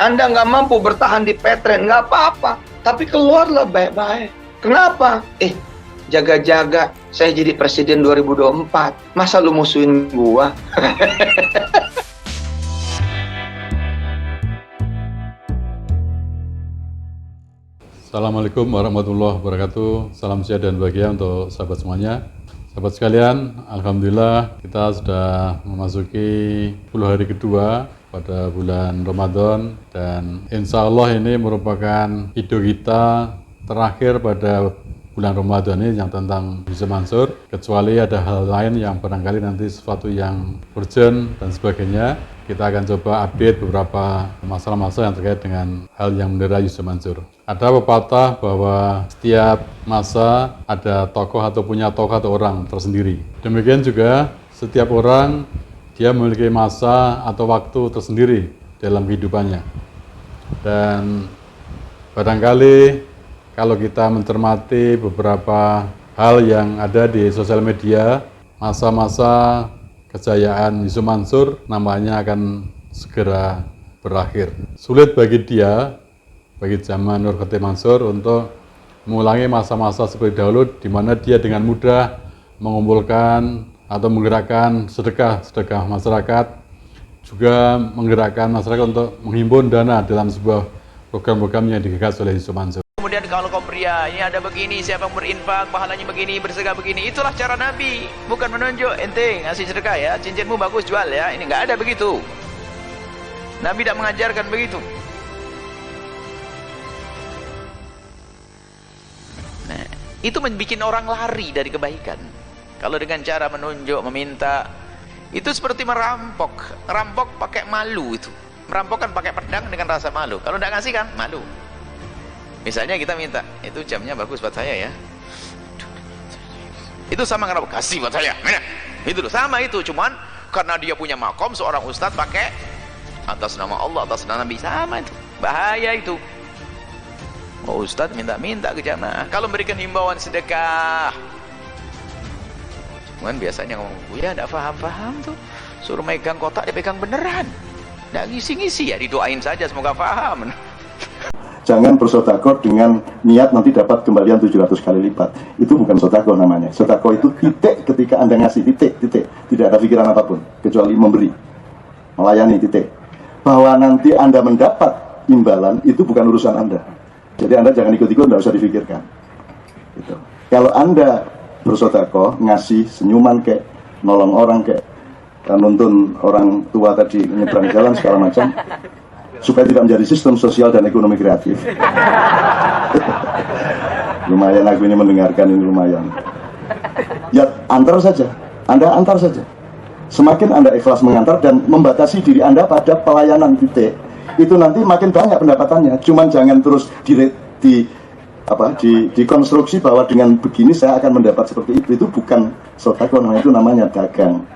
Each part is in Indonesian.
Anda nggak mampu bertahan di Petren, nggak apa-apa. Tapi keluarlah baik-baik. Kenapa? Jaga-jaga, saya jadi presiden 2024. Masa lu musuhin gua? Assalamualaikum warahmatullahi wabarakatuh. Salam sejahtera dan bahagia untuk sahabat semuanya. Sahabat sekalian, alhamdulillah kita sudah memasuki 10 hari kedua pada bulan Ramadan, dan insya Allah ini merupakan video kita terakhir pada bulan Ramadan ini yang tentang Yusuf Mansur, kecuali ada hal lain yang barangkali nanti sesuatu yang urgent dan sebagainya. Kita akan coba update beberapa masalah-masalah yang terkait dengan hal yang mendera Yusuf Mansur. Ada pepatah bahwa setiap masa ada tokoh atau punya tokoh atau orang tersendiri. Demikian juga setiap orang dia memiliki masa atau waktu tersendiri dalam kehidupannya. Dan barangkali kalau kita mencermati beberapa hal yang ada di sosial media, masa-masa kejayaan Yusuf Mansur namanya akan segera berakhir. Sulit bagi dia, bagi zaman Nur Khotim Mansur, untuk mengulangi masa-masa seperti dahulu di mana dia dengan mudah mengumpulkan atau menggerakkan sedekah masyarakat, juga menggerakkan masyarakat untuk menghimpun dana dalam sebuah program-program yang digagas oleh Yusuf Mansur. Kemudian kalau kau pria, ini ada begini, siapa yang berinfak, pahalanya begini, bersedekah begini. Itulah cara Nabi, bukan menunjuk ente ngasih sedekah ya, cincinmu bagus jual ya. Ini nggak ada begitu. Nabi tidak mengajarkan begitu. Nah, itu membuat orang lari dari kebaikan. Kalau dengan cara menunjuk, meminta, itu seperti merampok. Merampok pakai malu itu. Merampok kan pakai pedang dengan rasa malu. Kalau tidak ngasih kan malu. Misalnya kita minta, itu jamnya bagus buat saya ya. Itu sama kenapa? Kasih buat saya. Mana? Itu loh, sama itu. Cuman karena dia punya makom seorang ustadz pakai atas nama Allah, atas nama Nabi, sama itu. Bahaya itu. Oh, ustadz minta-minta ke jamaah. Kalau memberikan himbauan sedekah, cuman biasanya ngomong, ya tidak paham-paham tuh. Suruh megang kotak, dia pegang beneran. Tidak ngisi-ngisi ya, didoain saja semoga paham. Jangan bersedekah dengan niat nanti dapat kembalian 700 kali lipat. Itu bukan sedekah namanya. Sedekah itu titik ketika Anda ngasih, titik. Tidak ada pikiran apapun, kecuali memberi. Melayani, titik. Bahwa nanti Anda mendapat imbalan, itu bukan urusan Anda. Jadi Anda jangan ikut-ikut, tidak usah difikirkan. Gitu. Kalau Anda bersedekah, ngasih senyuman kayak, nolong orang kayak, nuntun orang tua tadi nyebrang jalan segala macam, supaya tidak menjadi sistem sosial dan ekonomi kreatif. Lumayan aku ini mendengarkan, ini lumayan. Ya antar saja, Anda antar saja. Semakin Anda ikhlas mengantar dan membatasi diri Anda pada pelayanan titik, itu nanti makin banyak pendapatannya. Cuman jangan terus dikonstruksi bahwa dengan begini saya akan mendapat seperti itu. Itu bukan sedekah, itu namanya dagang.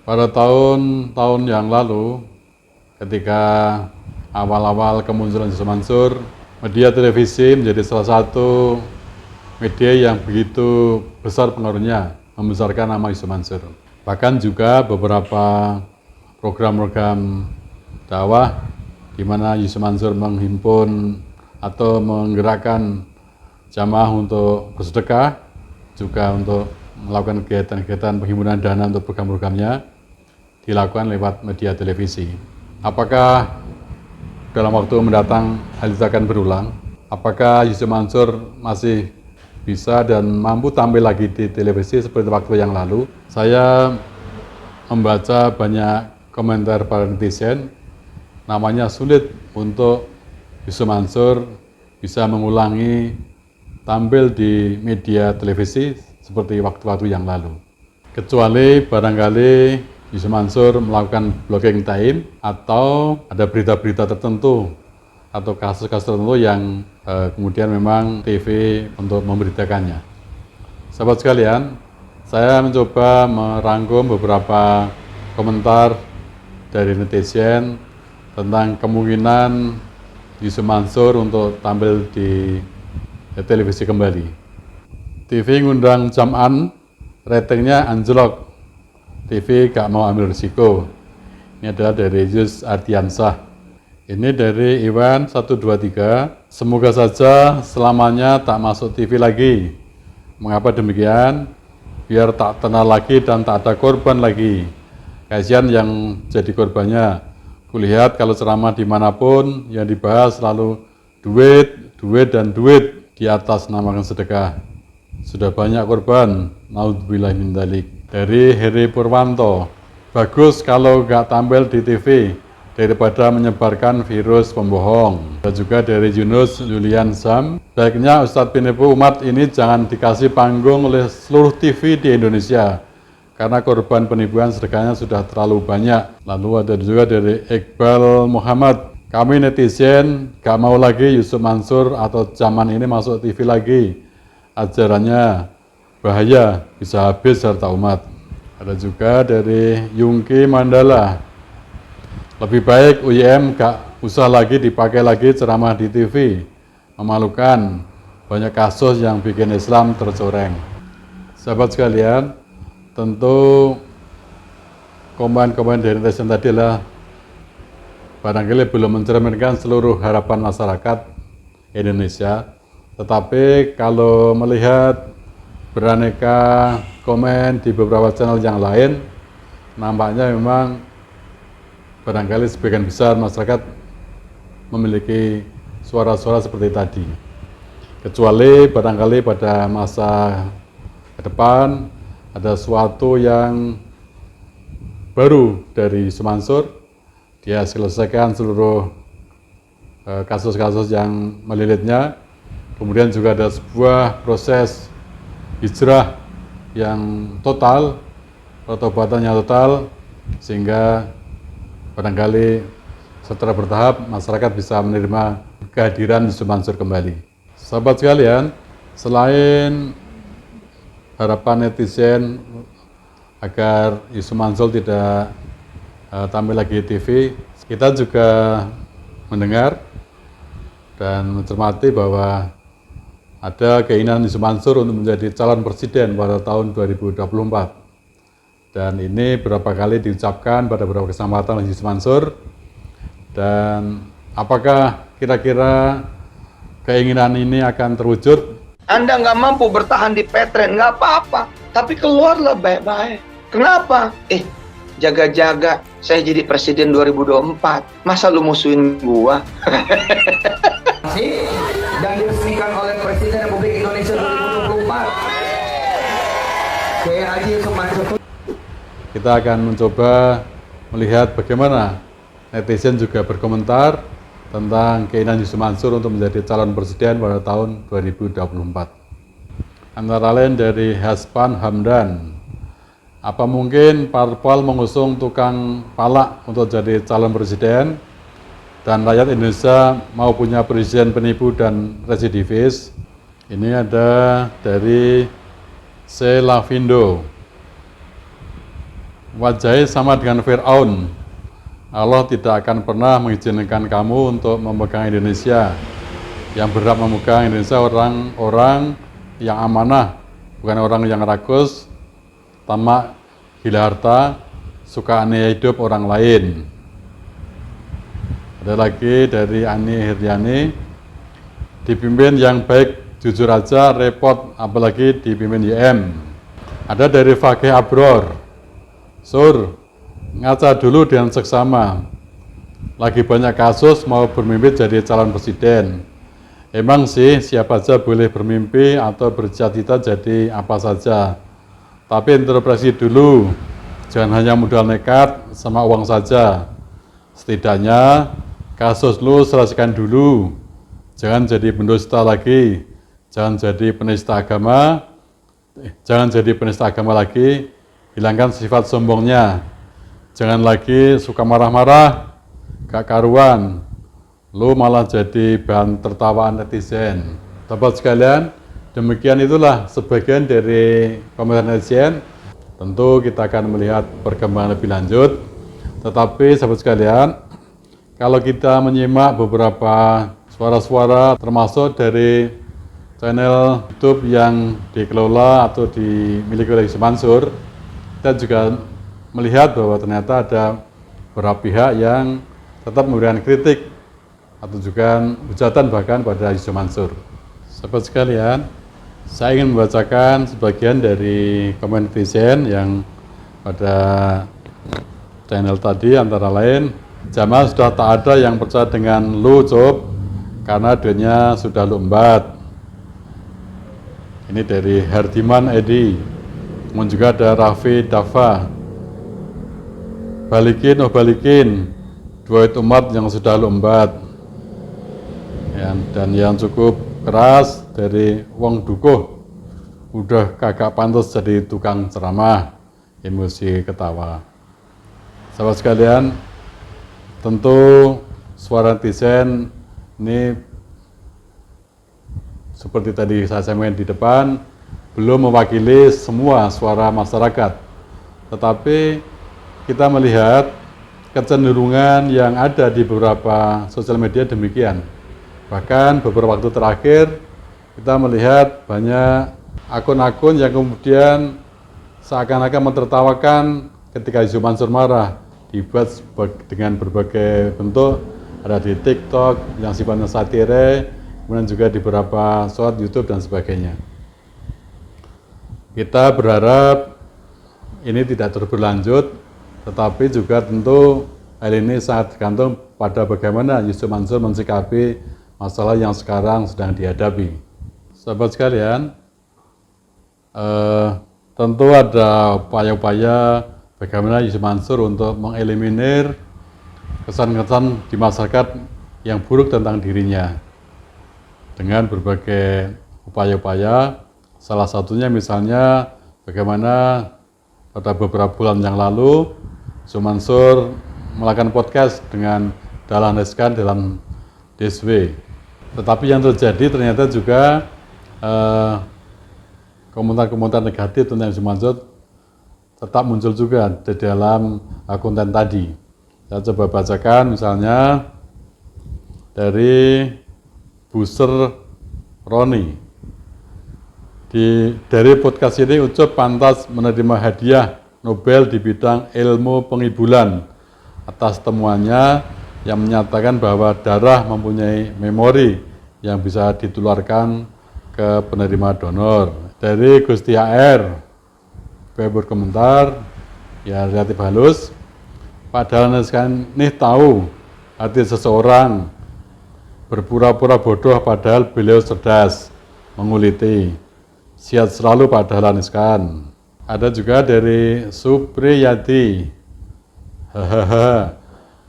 Pada tahun-tahun yang lalu, ketika awal-awal kemunculan Yusuf Mansur, media televisi menjadi salah satu media yang begitu besar pengaruhnya membesarkan nama Yusuf Mansur. Bahkan juga beberapa program-program dakwah di mana Yusuf Mansur menghimpun atau menggerakkan jamaah untuk bersedekah, juga untuk melakukan kegiatan-kegiatan penghimpunan dana untuk program-programnya, dilakukan lewat media televisi. Apakah dalam waktu mendatang hal itu akan berulang? Apakah Yusuf Mansur masih bisa dan mampu tampil lagi di televisi seperti waktu yang lalu? Saya membaca banyak komentar para netizen, namanya sulit untuk Yusuf Mansur bisa mengulangi tampil di media televisi seperti waktu-waktu yang lalu. Kecuali barangkali Yusuf Mansur melakukan blocking time atau ada berita-berita tertentu atau kasus-kasus tertentu yang kemudian memang TV untuk memberitakannya. Sahabat sekalian, saya mencoba merangkum beberapa komentar dari netizen tentang kemungkinan Yusuf Mansur untuk tampil di televisi kembali. TV ngundang Jam'an, ratingnya anjlok. TV gak mau ambil risiko. Ini adalah dari Yus Ardiansah. Ini dari Iwan 123. Semoga saja selamanya tak masuk TV lagi. Mengapa demikian? Biar tak tenang lagi dan tak ada korban lagi. Kasihan yang jadi korbannya. Kulihat kalau ceramah dimanapun yang dibahas selalu duit, duit, dan duit di atas namakan sedekah. Sudah banyak korban. Naudzubillah min dzalik. Dari Heri Purwanto. Bagus kalau nggak tampil di TV daripada menyebarkan virus pembohong. Dan juga dari Yunus Julian Sam, baiknya Ustadz penipu umat ini jangan dikasih panggung oleh seluruh TV di Indonesia karena korban penipuan sedekahnya sudah terlalu banyak. Lalu ada juga dari Iqbal Muhammad, kami netizen gak mau lagi Yusuf Mansur atau zaman ini masuk TV lagi, ajarannya bahaya, bisa habis harta umat. Ada juga dari Yungki Mandala, lebih baik UIM gak usah lagi dipakai lagi ceramah di TV. Memalukan, banyak kasus yang bikin Islam tercoreng. Sahabat sekalian, tentu komen-komen dari netizen tadi adalah barangkali belum mencerminkan seluruh harapan masyarakat Indonesia. Tetapi kalau melihat beraneka komen di beberapa channel yang lain, nampaknya memang barangkali sebagian besar masyarakat memiliki suara-suara seperti tadi. Kecuali barangkali pada masa ke depan ada sesuatu yang baru dari Yusuf Mansur, dia selesaikan seluruh kasus-kasus yang melilitnya. Kemudian juga ada sebuah proses hijrah yang total, pertobatan yang total, sehingga barangkali secara bertahap masyarakat bisa menerima kehadiran Yusuf Mansur kembali. Sahabat sekalian, selain harapan netizen agar Yusuf Mansur tidak tampil lagi di TV, kita juga mendengar dan mencermati bahwa ada keinginan Yusuf Mansur untuk menjadi calon presiden pada tahun 2024. Dan ini beberapa kali diucapkan pada beberapa kesempatan oleh Yusuf Mansur. Dan apakah kira-kira keinginan ini akan terwujud? Anda nggak mampu bertahan di Petren, nggak apa-apa. Tapi keluarlah baik-baik. Kenapa? Jaga-jaga, saya jadi presiden 2024. Masa lu musuhin gua? Dan diresmikan oleh Presiden Republik Indonesia 2024. Kiai Haji Yusuf Mansur. Kita akan mencoba melihat bagaimana netizen juga berkomentar tentang keinginan Yusuf Mansur untuk menjadi calon presiden pada tahun 2024. Antara lain dari Haspan Hamdan, apa mungkin parpol mengusung tukang palak untuk jadi calon presiden dan rakyat Indonesia mau punya presiden penipu dan residivis? Ini ada dari C. Lavindo. Wajahnya sama dengan Fir'aun. Allah tidak akan pernah mengizinkan kamu untuk memegang Indonesia. Yang berhak memegang Indonesia orang-orang yang amanah, bukan orang yang rakus, tamak, gila harta, suka aniaya hidup orang lain. Ada lagi dari Ani Hiryani, dipimpin yang baik jujur aja repot, apalagi dipimpin YM. Ada dari Fakih Abror, Sur, ngaca dulu dengan seksama. Lagi banyak kasus mau bermimpi jadi calon presiden. Emang sih siapa saja boleh bermimpi atau bercita-cita jadi apa saja. Tapi introspeksi dulu, jangan hanya modal nekat sama uang saja. Setidaknya kasus lu selesaikan dulu. Jangan jadi pendusta lagi. Jangan jadi penista agama lagi. Hilangkan sifat sombongnya. Jangan lagi suka marah-marah, gak karuan. Lu malah jadi bahan tertawaan netizen. Sahabat sekalian, demikian itulah sebagian dari komentar netizen. Tentu kita akan melihat perkembangan lebih lanjut. Tetapi sahabat sekalian, kalau kita menyimak beberapa suara-suara termasuk dari channel YouTube yang dikelola atau dimiliki oleh Yusuf Mansur, kita juga melihat bahwa ternyata ada beberapa pihak yang tetap memberikan kritik atau juga hujatan bahkan pada Yusuf Mansur. Sahabat sekalian, saya ingin membacakan sebagian dari komen netizen yang pada channel tadi, antara lain, Jamal sudah tak ada yang percaya dengan lu, Cop, karena duitnya sudah lu embat. Ini dari Herdiman Edi. Kemudian juga ada Raffi Dava. Balikin, oh balikin duit umat yang sudah lu embat. Dan yang cukup keras dari Wong Dukuh. Udah kagak pantas jadi tukang ceramah. Emosi ketawa. Sahabat sekalian, tentu suara netizen ini seperti tadi saya sampaikan di depan, belum mewakili semua suara masyarakat. Tetapi kita melihat kecenderungan yang ada di beberapa sosial media demikian. Bahkan beberapa waktu terakhir kita melihat banyak akun-akun yang kemudian seakan-akan mentertawakan ketika Yusuf Mansur marah, dibuat dengan berbagai bentuk, ada di TikTok yang sifatnya satire, kemudian juga di beberapa short YouTube dan sebagainya. Kita berharap ini tidak terus berlanjut, tetapi juga tentu hal ini sangat tergantung pada bagaimana Yusuf Mansur mensikapi masalah yang sekarang sedang dihadapi. Sahabat sekalian, tentu ada upaya-upaya bagaimana Yusuf Mansur untuk mengeliminir kesan-kesan di masyarakat yang buruk tentang dirinya dengan berbagai upaya-upaya. Salah satunya misalnya bagaimana pada beberapa bulan yang lalu Yusuf Mansur melakukan podcast dengan Dahlan Iskan dalam DSW. Tetapi yang terjadi ternyata juga komentar-komentar negatif tentang Yusuf Mansur tetap muncul juga di dalam konten tadi. Saya coba bacakan misalnya dari Buser Roni. Dari podcast ini Ucup pantas menerima hadiah Nobel di bidang ilmu penghiburan atas temuannya yang menyatakan bahwa darah mempunyai memori yang bisa ditularkan ke penerima donor. Dari Gusti AR, saya berkomentar, ya relatif halus, padahal ini tahu hati seseorang, berpura-pura bodoh padahal beliau cerdas, menguliti, sihat selalu Pak Dahlan Iskan. Ada juga dari Supriyadi, hahaha,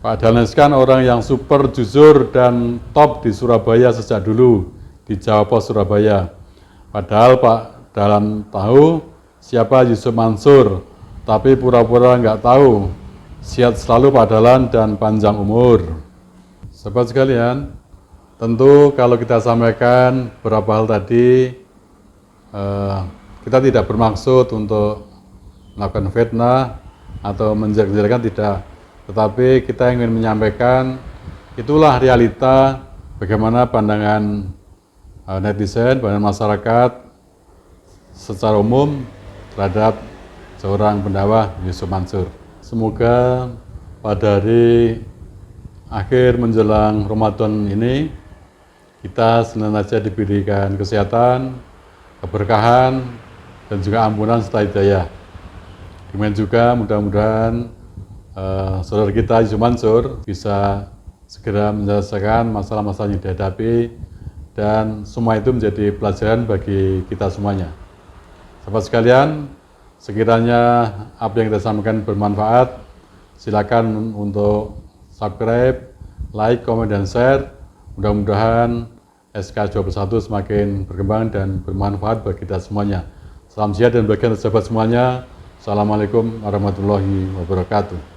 Pak Dahlan Iskan orang yang super jujur dan top di Surabaya sejak dulu, di Jawa Pos Surabaya. Padahal Pak Dahlan tahu siapa Yusuf Mansur, tapi pura-pura nggak tahu. Sihat selalu Pak Dahlan dan panjang umur. Sahabat sekalian, tentu kalau kita sampaikan beberapa hal tadi, kita tidak bermaksud untuk melakukan fitnah atau menjelek-jelekan, tidak. Tetapi kita ingin menyampaikan itulah realita bagaimana pandangan netizen, pandangan masyarakat secara umum terhadap seorang pendakwah Yusuf Mansur. Semoga pada hari akhir menjelang Ramadan ini kita senantiasa diberikan kesehatan, keberkahan, dan juga ampunan serta hidayah. Demikian juga mudah-mudahan saudara kita Yusuf Mansur bisa segera menyelesaikan masalah-masalah yang dihadapi dan semua itu menjadi pelajaran bagi kita semuanya. Sahabat sekalian, sekiranya apa yang kita sampaikan bermanfaat, silakan untuk subscribe, like, komen, dan share. Mudah-mudahan SK21 semakin berkembang dan bermanfaat bagi kita semuanya. Salam sehat dan bahagia sahabat semuanya. Assalamualaikum warahmatullahi wabarakatuh.